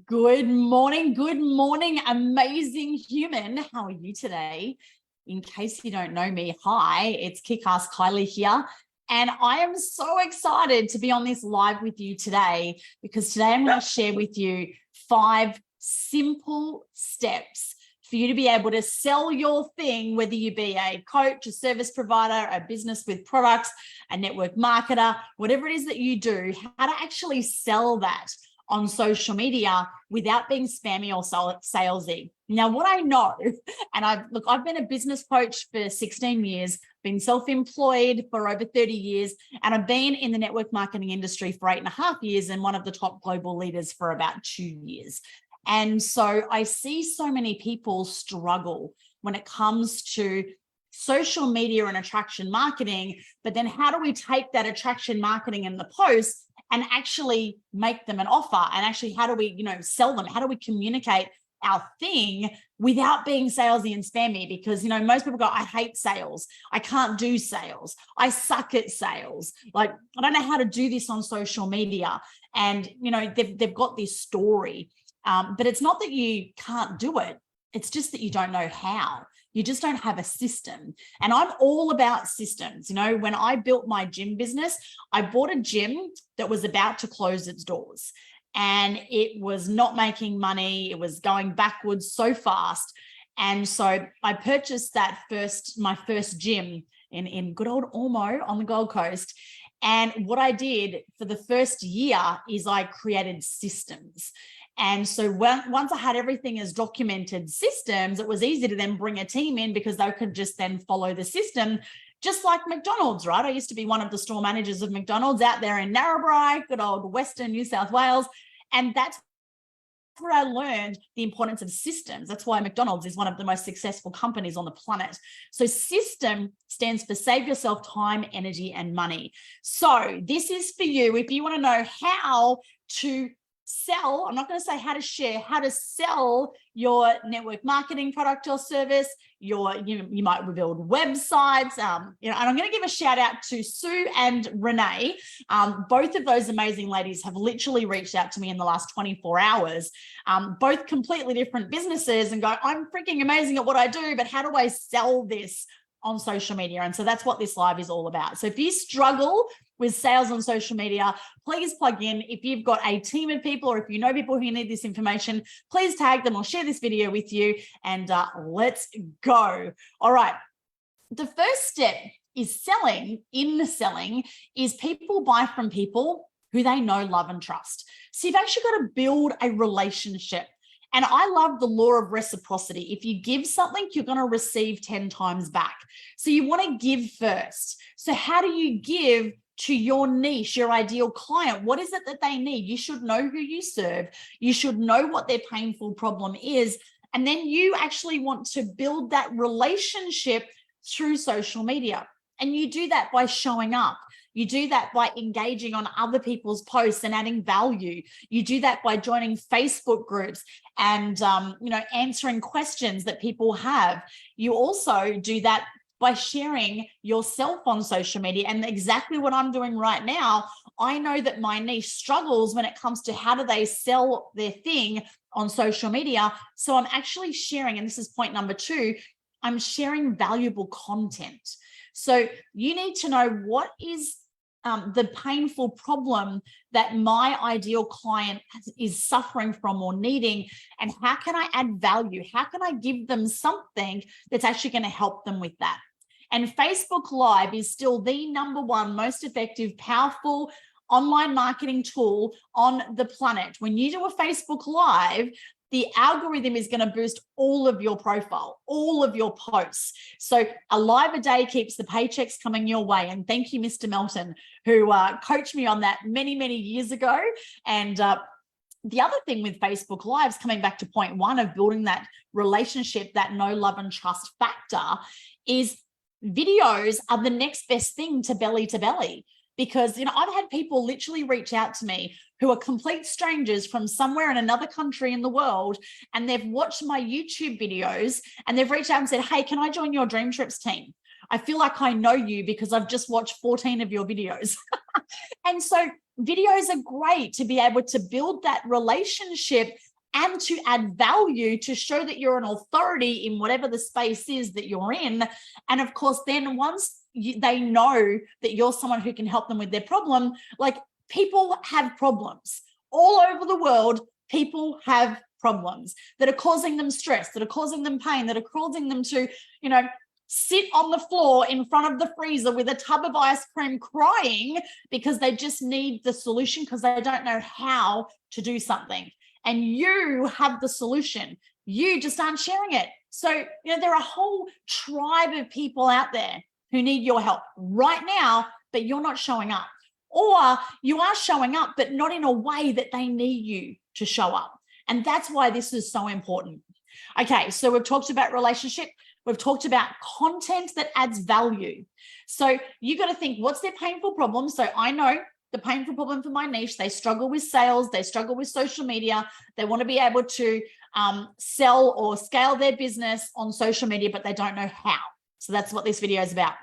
Good morning, amazing human. How are you today? In case you don't know me, hi, it's KickAss Kylie here. And I am so excited to be on this live with you today because today I'm going to share with you 5 simple steps for you to be able to sell your thing, whether you be a coach, a service provider, a business with products, a network marketer, whatever it is that you do, how to actually sell that on social media without being spammy or salesy. Now, what I know, and I've been a business coach for 16 years, been self-employed for over 30 years, and I've been in the network marketing industry for 8.5 years and one of the top global leaders for about 2 years. And so I see so many people struggle when it comes to social media and attraction marketing, but then how do we take that attraction marketing and the posts and actually make them an offer? And actually, how do we, sell them? How do we communicate our thing without being salesy and spammy? Because, most people go, I hate sales. I can't do sales. I suck at sales. Like, I don't know how to do this on social media. And, they've got this story, but it's not that you can't do it. It's just that you don't know how. You just don't have a system. And I'm all about systems. When I built my gym business, I bought a gym that was about to close its doors and it was not making money. It was going backwards so fast. And so I purchased my first gym in good old Ormo on the Gold Coast. And what I did for the first year is I created systems. And so once I had everything as documented systems, it was easy to then bring a team in because they could just then follow the system, just like McDonald's, right? I used to be one of the store managers of McDonald's out there in Narrabri, good old Western New South Wales. And that's where I learned the importance of systems. That's why McDonald's is one of the most successful companies on the planet. So system stands for save yourself time, energy, and money. So this is for you. If you want to know how to sell, I'm not going to say how to share, how to sell your network marketing product or service. You might build websites, and I'm going to give a shout out to Sue and Renee. Both of those amazing ladies have literally reached out to me in the last 24 hours, both completely different businesses, and go, I'm freaking amazing at what I do, but how do I sell this on social media? And so that's what this live is all about. So if you struggle with sales on social media, please plug in. If you've got a team of people or if you know people who need this information, please tag them or share this video with you, and let's go. All right. The first step is selling is people buy from people who they know, love, and trust. So you've actually got to build a relationship. And I love the law of reciprocity. If you give something, you're going to receive 10 times back. So you want to give first. So how do you give to your niche, your ideal client? What is it that they need? You should know who you serve. You should know what their painful problem is. And then you actually want to build that relationship through social media. And you do that by showing up. You do that by engaging on other people's posts and adding value. You do that by joining Facebook groups and, answering questions that people have. You also do that by sharing yourself on social media. And exactly what I'm doing right now, I know that my niche struggles when it comes to how do they sell their thing on social media. So I'm actually sharing, and this is point number 2, I'm sharing valuable content. So you need to know what is the painful problem that my ideal client is suffering from or needing, and how can I add value? How can I give them something that's actually going to help them with that? And Facebook Live is still the #1 most effective, powerful online marketing tool on the planet. When you do a Facebook Live, the algorithm is going to boost all of your profile, all of your posts. So a live a day keeps the paychecks coming your way. And thank you, Mr. Melton, who coached me on that many, many years ago. And the other thing with Facebook Lives, coming back to point 1 of building that relationship, that know, love, and trust factor, is videos are the next best thing to belly. Because, I've had people literally reach out to me who are complete strangers from somewhere in another country in the world, and they've watched my YouTube videos and they've reached out and said, hey, can I join your DreamTrips team? I feel like I know you because I've just watched 14 of your videos. And so videos are great to be able to build that relationship and to add value, to show that you're an authority in whatever the space is that you're in. And of course, then once they know that you're someone who can help them with their problem, like, people have problems all over the world. People have problems that are causing them stress, that are causing them pain, that are causing them to, sit on the floor in front of the freezer with a tub of ice cream crying because they just need the solution because they don't know how to do something. And you have the solution. You just aren't sharing it. So, there are a whole tribe of people out there who need your help right now, but you're not showing up. Or you are showing up, but not in a way that they need you to show up. And that's why this is so important. Okay, so we've talked about relationship. We've talked about content that adds value. So you got to think, what's their painful problem? So I know the painful problem for my niche, they struggle with sales, they struggle with social media, they want to be able to sell or scale their business on social media, but they don't know how. So that's what this video is about.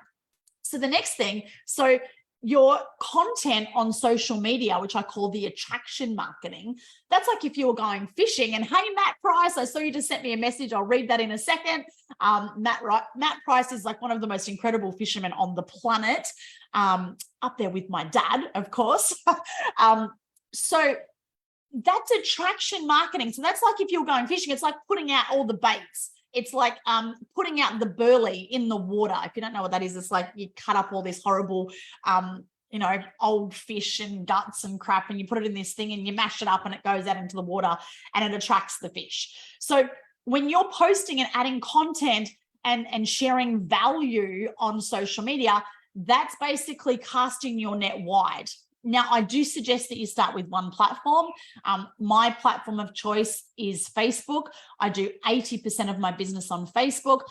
So the next thing, so your content on social media, which I call the attraction marketing, that's like if you were going fishing and, hey, Matt Price, I saw you just sent me a message. I'll read that in a second. Matt Price is like one of the most incredible fishermen on the planet, up there with my dad, of course. So that's attraction marketing. So that's like if you're going fishing, it's like putting out all the baits. It's like putting out the burley in the water. If you don't know what that is, it's like you cut up all this horrible, old fish and guts and crap, and you put it in this thing and you mash it up and it goes out into the water and it attracts the fish. So when you're posting and adding content and sharing value on social media, that's basically casting your net wide. Now, I do suggest that you start with one platform. My platform of choice is Facebook. I do 80% of my business on Facebook.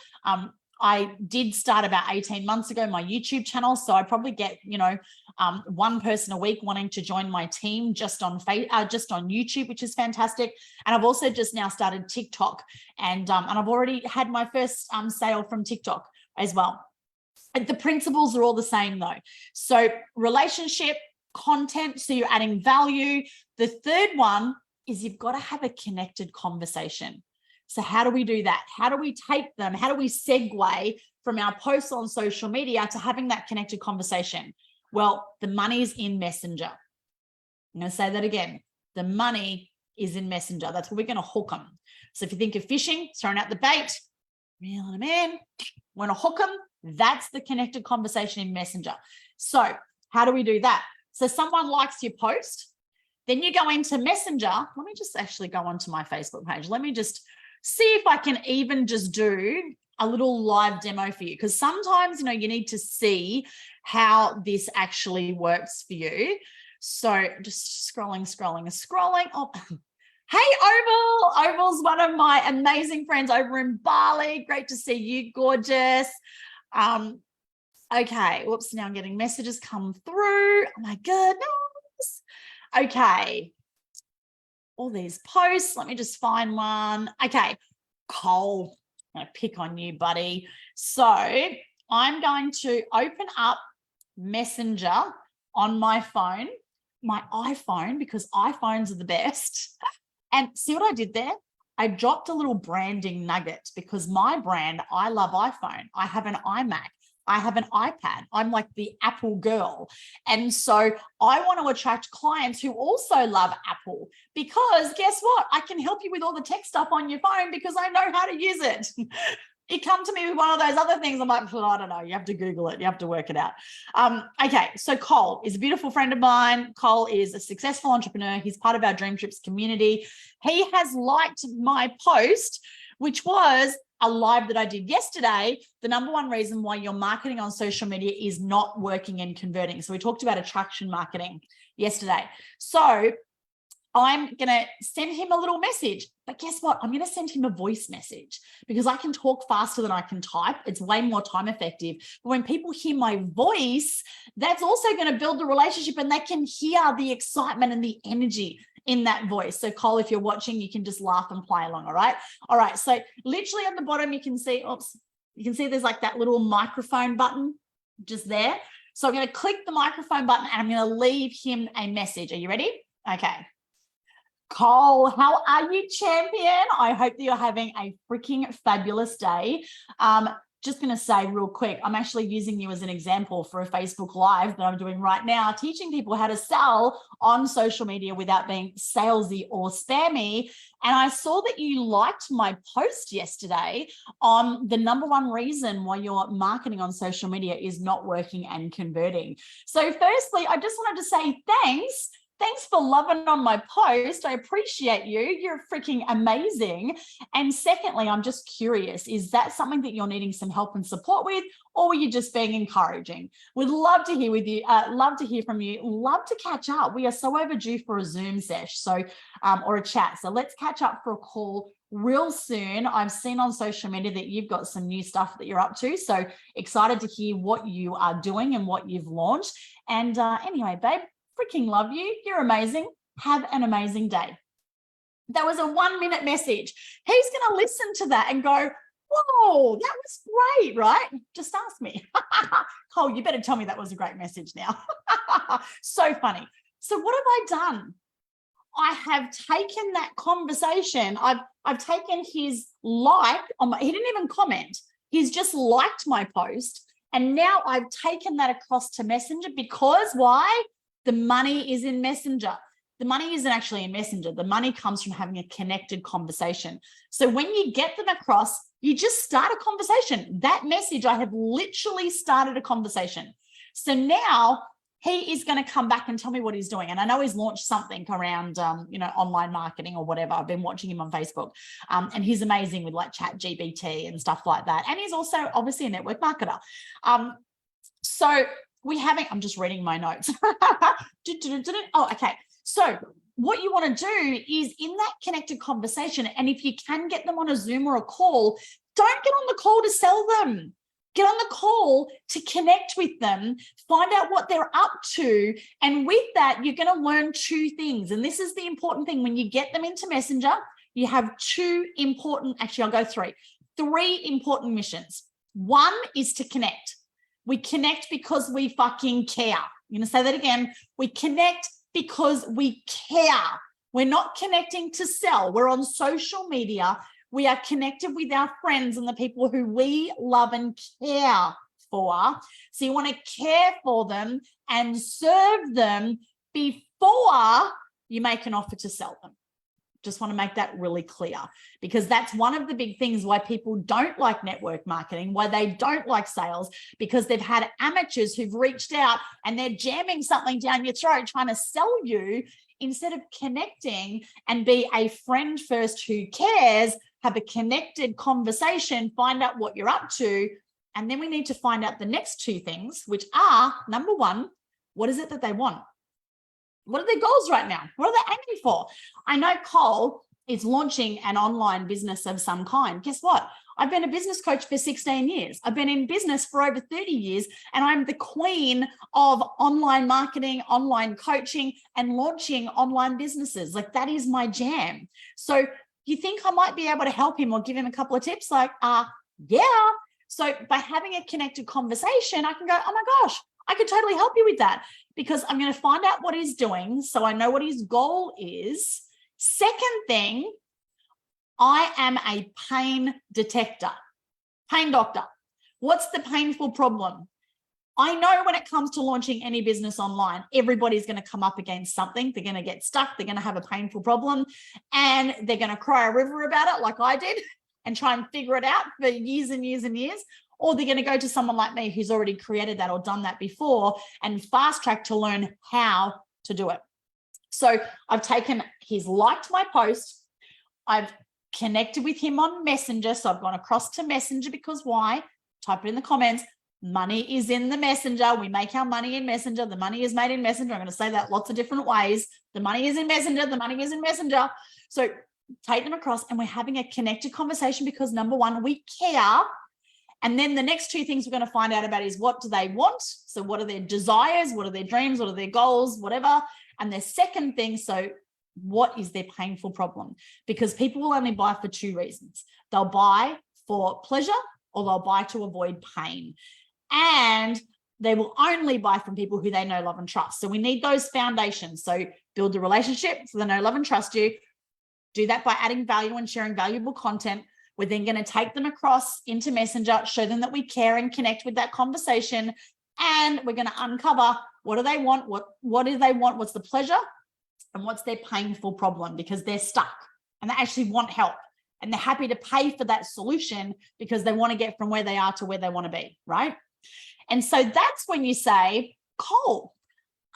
I did start about 18 months ago, my YouTube channel. So I probably get, one person a week wanting to join my team just on YouTube, which is fantastic. And I've also just now started TikTok, and I've already had my first sale from TikTok as well. And the principles are all the same though. So relationship, content, so you're adding value. The third one is you've got to have a connected conversation. So how do we do that? How do we take them? How do we segue from our posts on social media to having that connected conversation? Well, the money's in Messenger. I'm going to say that again. The money is in Messenger. That's where we're going to hook them. So if you think of fishing, throwing out the bait, reeling them in, want to hook them, that's the connected conversation in Messenger. So how do we do that? So someone likes your post, then you go into Messenger. Let me just actually go onto my Facebook page. Let me just see if I can even just do a little live demo for you, because sometimes, you need to see how this actually works for you. So just scrolling. Oh, hey, Oval. Oval's one of my amazing friends over in Bali. Great to see you, gorgeous. Okay, whoops, now I'm getting messages come through. Oh my goodness. Okay, all these posts, let me just find one. Okay, Cole, I'm gonna pick on you, buddy. So I'm going to open up Messenger on my phone, my iPhone, because iPhones are the best. And see what I did there? I dropped a little branding nugget, because my brand, I love iPhone. I have an iMac. I have an iPad. I'm like the Apple girl. And so I want to attract clients who also love Apple, because guess what? I can help you with all the tech stuff on your phone because I know how to use it. You come to me with one of those other things, I'm like, well, I don't know. You have to Google it. You have to work it out. Okay, so Cole is a beautiful friend of mine. Cole is a successful entrepreneur. He's part of our DreamTrips community. He has liked my post, which was a live that I did yesterday, the number one reason why your marketing on social media is not working and converting. So we talked about attraction marketing yesterday. So I'm going to send him a little message, but guess what? I'm going to send him a voice message because I can talk faster than I can type. It's way more time effective. But when people hear my voice, that's also going to build the relationship, and they can hear the excitement and the energy in that voice. So Cole, if you're watching, you can just laugh and play along. All right. All right. So literally at the bottom, you can see, there's like that little microphone button just there. So I'm going to click the microphone button and I'm going to leave him a message. Are you ready? Okay. Cole, how are you, champion? I hope that you're having a freaking fabulous day. Just going to say real quick, I'm actually using you as an example for a Facebook Live that I'm doing right now, teaching people how to sell on social media without being salesy or spammy. And I saw that you liked my post yesterday on the #1 reason why your marketing on social media is not working and converting. So firstly, I just wanted to say thanks. Thanks for loving on my post. I appreciate you. You're freaking amazing. And secondly, I'm just curious, is that something that you're needing some help and support with, or were you just being encouraging? Would love to hear with you. Love to hear from you. Love to catch up. We are so overdue for a Zoom sesh, or a chat. So let's catch up for a call real soon. I've seen on social media that you've got some new stuff that you're up to. So excited to hear what you are doing and what you've launched. And anyway, babe, freaking love you. You're amazing. Have an amazing day. That was a 1-minute message. Who's going to listen to that and go, whoa, that was great, right? Just ask me. Cole, you better tell me that was a great message now. So funny. So what have I done? I have taken that conversation. I've taken his like on my, he didn't even comment. He's just liked my post. And now I've taken that across to Messenger because why? The money is in Messenger. The money isn't actually in Messenger. The money comes from having a connected conversation. So when you get them across, you just start a conversation. That message, I have literally started a conversation. So now he is going to come back and tell me what he's doing. And I know he's launched something around, online marketing or whatever. I've been watching him on Facebook. And he's amazing with like ChatGPT and stuff like that. And he's also obviously a network marketer. I'm just reading my notes. Oh, okay. So what you want to do is in that connected conversation, and if you can get them on a Zoom or a call, don't get on the call to sell them. Get on the call to connect with them, find out what they're up to. And with that, you're going to learn 2 things. And this is the important thing. When you get them into Messenger, you have 2 important, actually, I'll go 3 important missions. 1 is to connect. We connect because we fucking care. I'm going to say that again. We connect because we care. We're not connecting to sell. We're on social media. We are connected with our friends and the people who we love and care for. So you want to care for them and serve them before you make an offer to sell them. Just want to make that really clear, because that's one of the big things why people don't like network marketing, why they don't like sales, because they've had amateurs who've reached out and they're jamming something down your throat trying to sell you instead of connecting and be a friend first who cares, have a connected conversation, find out what you're up to. And then we need to find out the next 2 things, which are #1, what is it that they want? What are their goals right now? What are they aiming for? I know Cole is launching an online business of some kind. Guess what? I've been a business coach for 16 years. I've been in business for over 30 years, and I'm the queen of online marketing, online coaching, and launching online businesses. Like, that is my jam. So you think I might be able to help him or give him a couple of tips? Like, yeah. So by having a connected conversation, I can go, oh my gosh, I could totally help you with that, because I'm going to find out what he's doing so I know what his goal is. Second thing, I am a pain detector, pain doctor. What's the painful problem? I know when it comes to launching any business online, everybody's going to come up against something. They're going to get stuck. They're going to have a painful problem, and they're going to cry a river about it like I did and try and figure it out for years and years and years. Or they're going to go to someone like me who's already created that or done that before and fast track to learn how to do it. So he's liked my post. I've connected with him on Messenger. So I've gone across to Messenger because why? Type it in the comments. Money is in the Messenger. We make our money in Messenger. The money is made in Messenger. I'm going to say that lots of different ways. The money is in Messenger. The money is in Messenger. So take them across, and we're having a connected conversation because #1, we care. And then the next 2 things we're going to find out about is what do they want? So what are their desires? What are their dreams? What are their goals? Whatever. And the second thing, so what is their painful problem? Because people will only buy for 2 reasons. They'll buy for pleasure or they'll buy to avoid pain. And They will only buy from people who they know, love, and trust. So we need those foundations. So build the relationship so they know, love, and trust you. Do that by adding value and sharing valuable content. We're then going to take them across into Messenger, show them that we care and connect with that conversation. And we're going to uncover, what do they want? What do they want? What's the pleasure? And what's their painful problem? Because they're stuck and they actually want help. And they're happy to pay for that solution because they want to get from where they are to where they want to be, right? And so that's when you say, Cole,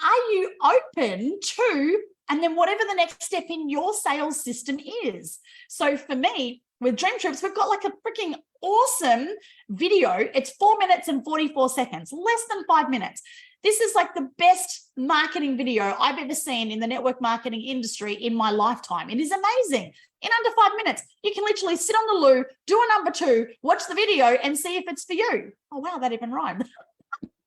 are you open to, and then whatever the next step in your sales system is. So for me, with DreamTrips, we've got like a freaking awesome video. It's 4 minutes and 44 seconds, less than 5 minutes. This is like the best marketing video I've ever seen in the network marketing industry in my lifetime. It is amazing. In under 5 minutes, you can literally sit on the loo, do a number 2, watch the video and see if it's for you. Oh, wow, that even rhymed.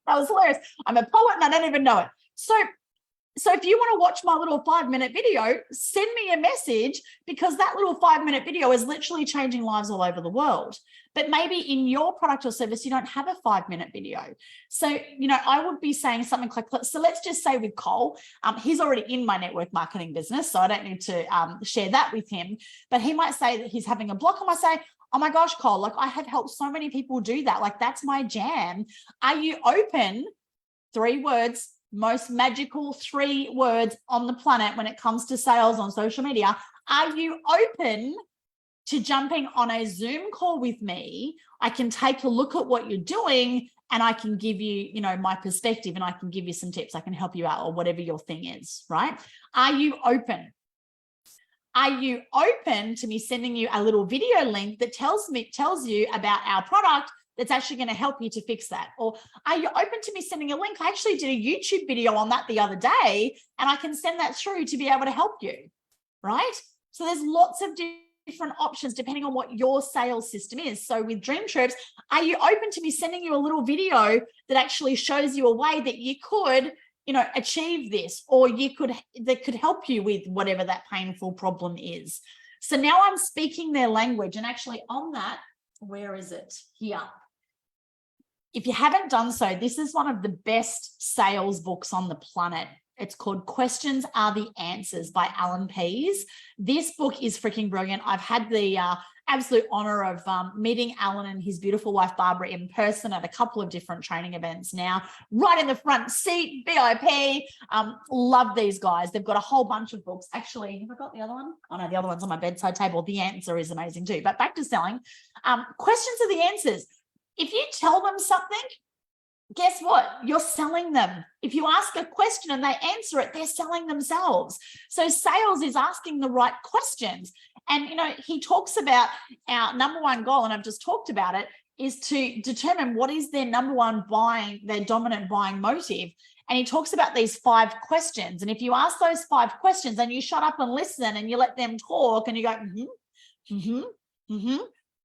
That was hilarious. I'm a poet and I don't even know it. So if you want to watch my little 5-minute video, send me a message, because that little 5-minute video is literally changing lives all over the world. But maybe in your product or service, you don't have a 5-minute video. So, I would be saying something like, so let's just say with Cole, he's already in my network marketing business, so I don't need to share that with him. But he might say that he's having a block. I might say, oh my gosh, Cole, like I have helped so many people do that. Like that's my jam. Are you open? 3 words. Most magical 3 words on the planet when it comes to sales on social media. Are you open to jumping on a Zoom call with me? I can take a look at what you're doing and I can give you, my perspective, and I can give you some tips. I can help you out, or whatever your thing is, right? Are you open? Are you open to me sending you a little video link that tells you about our product that's actually going to help you to fix that? Or are you open to me sending a link? I actually did a YouTube video on that the other day, and I can send that through to be able to help you, right? So there's lots of different options depending on what your sales system is. So with DreamTrips, are you open to me sending you a little video that actually shows you a way that you could, achieve this, or that could help you with whatever that painful problem is? So now I'm speaking their language. And actually on that, where is it? Here. If you haven't done so, this is one of the best sales books on the planet. It's called Questions Are the Answers by Alan Pease. This book is freaking brilliant. I've had the absolute honor of meeting Alan and his beautiful wife, Barbara, in person at a couple of different training events now, right in the front seat, VIP. Love these guys. They've got a whole bunch of books. Actually, have I got the other one? Oh no, the other one's on my bedside table. The Answer is amazing too. But back to selling. Questions Are the Answers. If you tell them something, guess what? You're selling them. If you ask a question and they answer it, they're selling themselves. So sales is asking the right questions. And, he talks about our number one goal, and I've just talked about it, is to determine what is their number one their dominant buying motive. And he talks about these 5 questions. And if you ask those 5 questions and you shut up and listen and you let them talk and you go,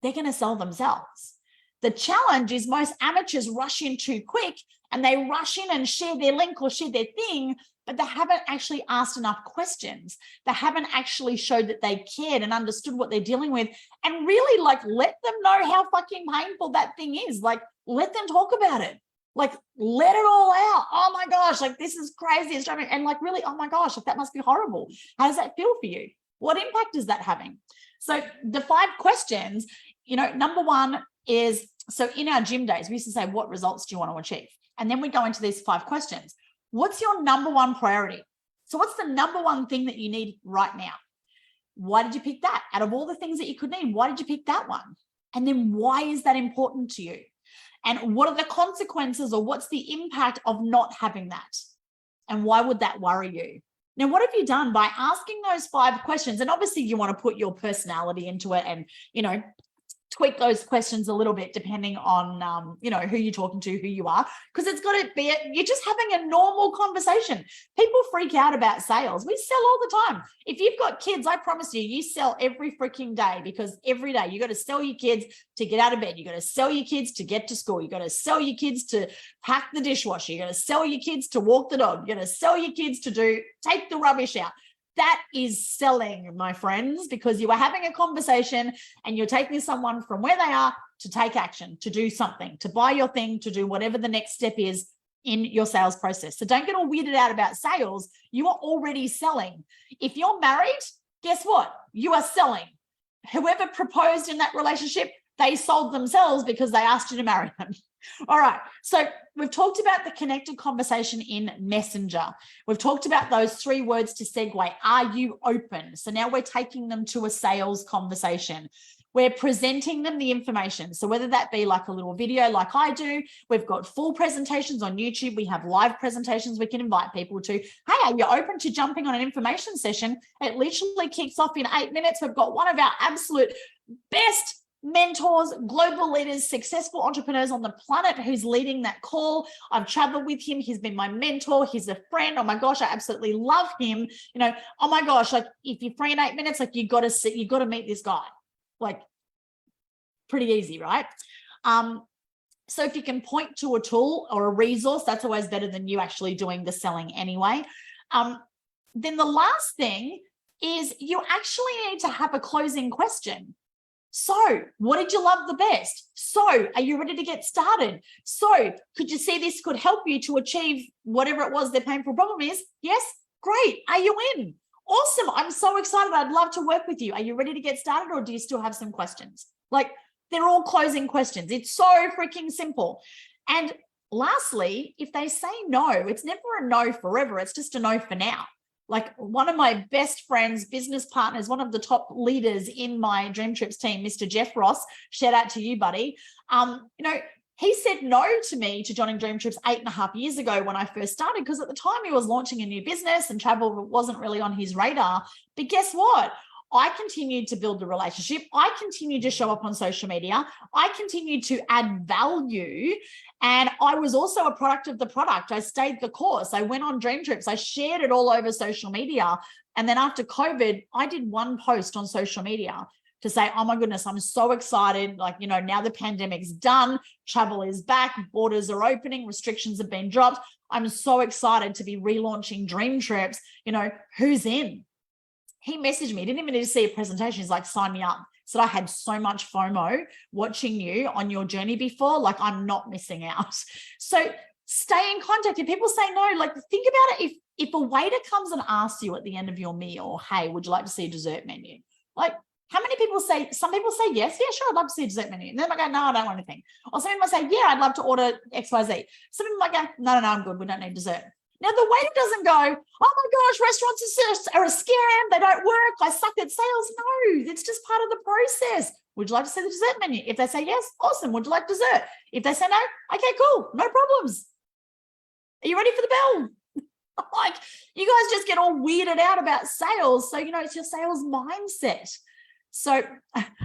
they're going to sell themselves. The challenge is most amateurs rush in too quick, and they rush in and share their link or share their thing, but they haven't actually asked enough questions. They haven't actually showed that they cared and understood what they're dealing with, and really let them know how fucking painful that thing is. Let them talk about it. Let it all out. Oh my gosh, this is crazy. It's driving, and really, oh my gosh, that must be horrible. How does that feel for you? What impact is that having? So the 5 questions, number 1 is, so in our gym days, we used to say, what results do you want to achieve? And then we go into these 5 questions. What's your number 1 priority? So what's the number 1 thing that you need right now? Why did you pick that? Out of all the things that you could need, why did you pick that one? And then why is that important to you? And what are the consequences, or what's the impact of not having that? And why would that worry you? Now, what have you done by asking those 5 questions? And obviously you want to put your personality into it and, tweak those questions a little bit depending on, who you're talking to, who you are, because it's got to be, you're just having a normal conversation. People freak out about sales. We sell all the time. If you've got kids, I promise you sell every freaking day, because every day you got to sell your kids to get out of bed. You got to sell your kids to get to school. You got to sell your kids to pack the dishwasher. You got to sell your kids to walk the dog. You got to sell your kids to take the rubbish out. That is selling, my friends, because you are having a conversation and you're taking someone from where they are to take action, to do something, to buy your thing, to do whatever the next step is in your sales process. So don't get all weirded out about sales. You are already selling. If you're married, guess what? You are selling. Whoever proposed in that relationship, they sold themselves because they asked you to marry them. All right. So we've talked about the connected conversation in Messenger. We've talked about those 3 words to segue. Are you open? So now we're taking them to a sales conversation. We're presenting them the information. So whether that be like a little video like I do, we've got full presentations on YouTube. We have live presentations we can invite people to. Hey, are you open to jumping on an information session? It literally kicks off in 8 minutes. We've got one of our absolute best mentors, global leaders, successful entrepreneurs on the planet who's leading that call. I've traveled with him. He's been my mentor. He's a friend. Oh my gosh, I absolutely love him. You know, oh my gosh, like if you're free in 8 minutes, like you got to meet this guy. Like pretty easy, right? So if you can point to a tool or a resource, that's always better than you actually doing the selling anyway. Then the last thing is you actually need to have a closing question. So what did you love the best? So are you ready to get started? So could you see this could help you to achieve whatever it was their painful problem is? Yes, great. Are you in? Awesome. I'm so excited. I'd love to work with you. Are you ready to get started, or do you still have some questions? Like, they're all closing questions. It's so freaking simple. And lastly, if they say no, it's never a no forever. It's just a no for now. Like one of my best friends, business partners, one of the top leaders in my DreamTrips team, Mr. Jeff Ross, shout out to you, buddy. He said no to me to joining DreamTrips 8.5 years ago when I first started, because at the time he was launching a new business and travel wasn't really on his radar. But guess what? I continued to build the relationship. I continued to show up on social media. I continued to add value. And I was also a product of the product. I stayed the course. I went on DreamTrips. I shared it all over social media. And then after COVID, I did one post on social media to say, oh my goodness, I'm so excited. Like, you know, now the pandemic's done, travel is back, borders are opening, restrictions have been dropped. I'm so excited to be relaunching DreamTrips. You know, who's in? He messaged me, didn't even need to see a presentation. He's like, sign me up. Said, I had so much FOMO watching you on your journey before, like I'm not missing out. So stay in contact. If people say no, like think about it. If a waiter comes and asks you at the end of your meal, hey, would you like to see a dessert menu? Like, how many people say, some people say yes, yeah, sure, I'd love to see a dessert menu. And then I go, no, I don't want anything. Or some people say, yeah, I'd love to order XYZ. Some people might go, no, I'm good. We don't need dessert. Now, the waiter doesn't go, oh my gosh, restaurants are a scam. They don't work. I suck at sales. No, it's just part of the process. Would you like to see the dessert menu? If they say yes, awesome. Would you like dessert? If they say no, okay, cool. No problems. Are you ready for the bell? Like, you guys just get all weirded out about sales. So, you know, it's your sales mindset. So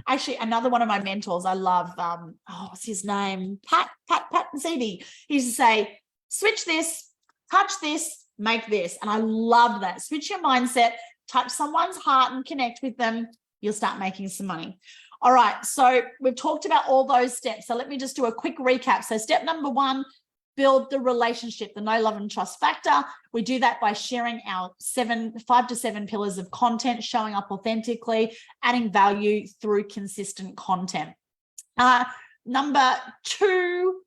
actually, another one of my mentors, I love, what's his name? Pat Zeeby. He used to say, switch this, touch this, make this. And I love that. Switch your mindset, touch someone's heart and connect with them. You'll start making some money. All right. So we've talked about all those steps. So let me just do a quick recap. So step number 1, build the relationship, the know, love, and trust factor. We do that by sharing our 5 to 7 pillars of content, showing up authentically, adding value through consistent content. Number 2,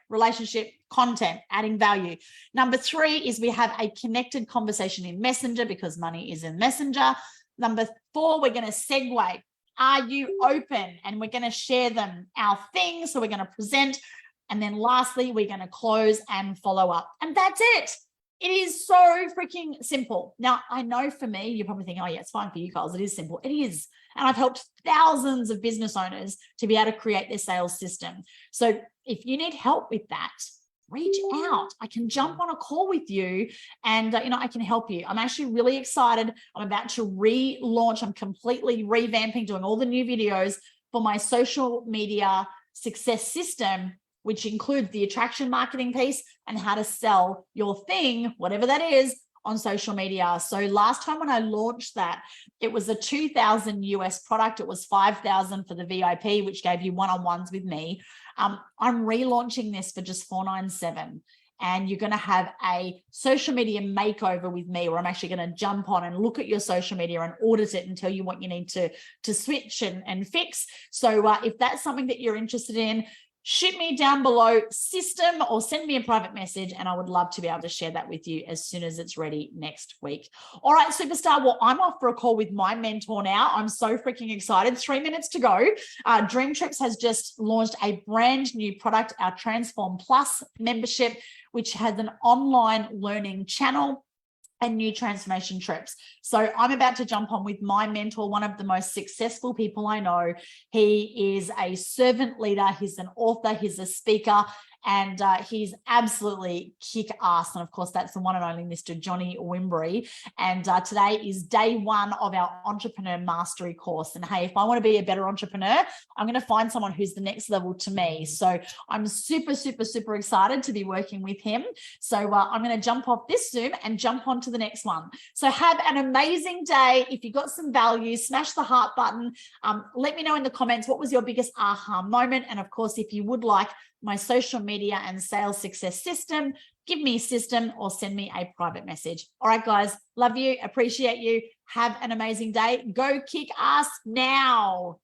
relationship, content, adding value. Number 3 is we have a connected conversation in Messenger because money is in Messenger. Number 4, we're going to segue. Are you open? And we're going to share them, our things. So we're going to present. And then lastly, we're going to close and follow up. And that's it. It is so freaking simple. Now, I know for me, you're probably thinking, oh yeah, it's fine for you guys. It is simple. It is. And I've helped thousands of business owners to be able to create their sales system. So if you need help with that, reach out. I can jump on a call with you and, I can help you. I'm actually really excited. I'm about to relaunch. I'm completely revamping, doing all the new videos for my social media success system, which includes the attraction marketing piece and how to sell your thing, whatever that is, on social media. So last time when I launched that, it was a $2,000 US product. It was $5,000 for the VIP, which gave you one-on-ones with me. I'm relaunching this for just $497. And you're going to have a social media makeover with me, where I'm actually going to jump on and look at your social media and audit it and tell you what you need to switch and fix. So if that's something that you're interested in, shoot me down below system or send me a private message, and I would love to be able to share that with you as soon as it's ready next week. All right, superstar. Well, I'm off for a call with my mentor now. I'm so freaking excited. 3 minutes to go. DreamTrips has just launched a brand new product, our Transform Plus membership, which has an online learning channel and new transformation trips. So I'm about to jump on with my mentor, one of the most successful people I know. He is a servant leader, he's an author, he's a speaker, and he's absolutely kick-ass. And of course, that's the one and only Mr. Johnny Wimbury. And today is day one of our Entrepreneur Mastery course. And hey, if I want to be a better entrepreneur, I'm going to find someone who's the next level to me. So I'm super, super, super excited to be working with him. So I'm going to jump off this Zoom and jump on to the next one. So have an amazing day. If you got some value, smash the heart button. Let me know in the comments, what was your biggest aha moment? And of course, if you would like my social media and sales success system, give me a system or send me a private message. All right, guys, love you, appreciate you. Have an amazing day. Go kick ass now.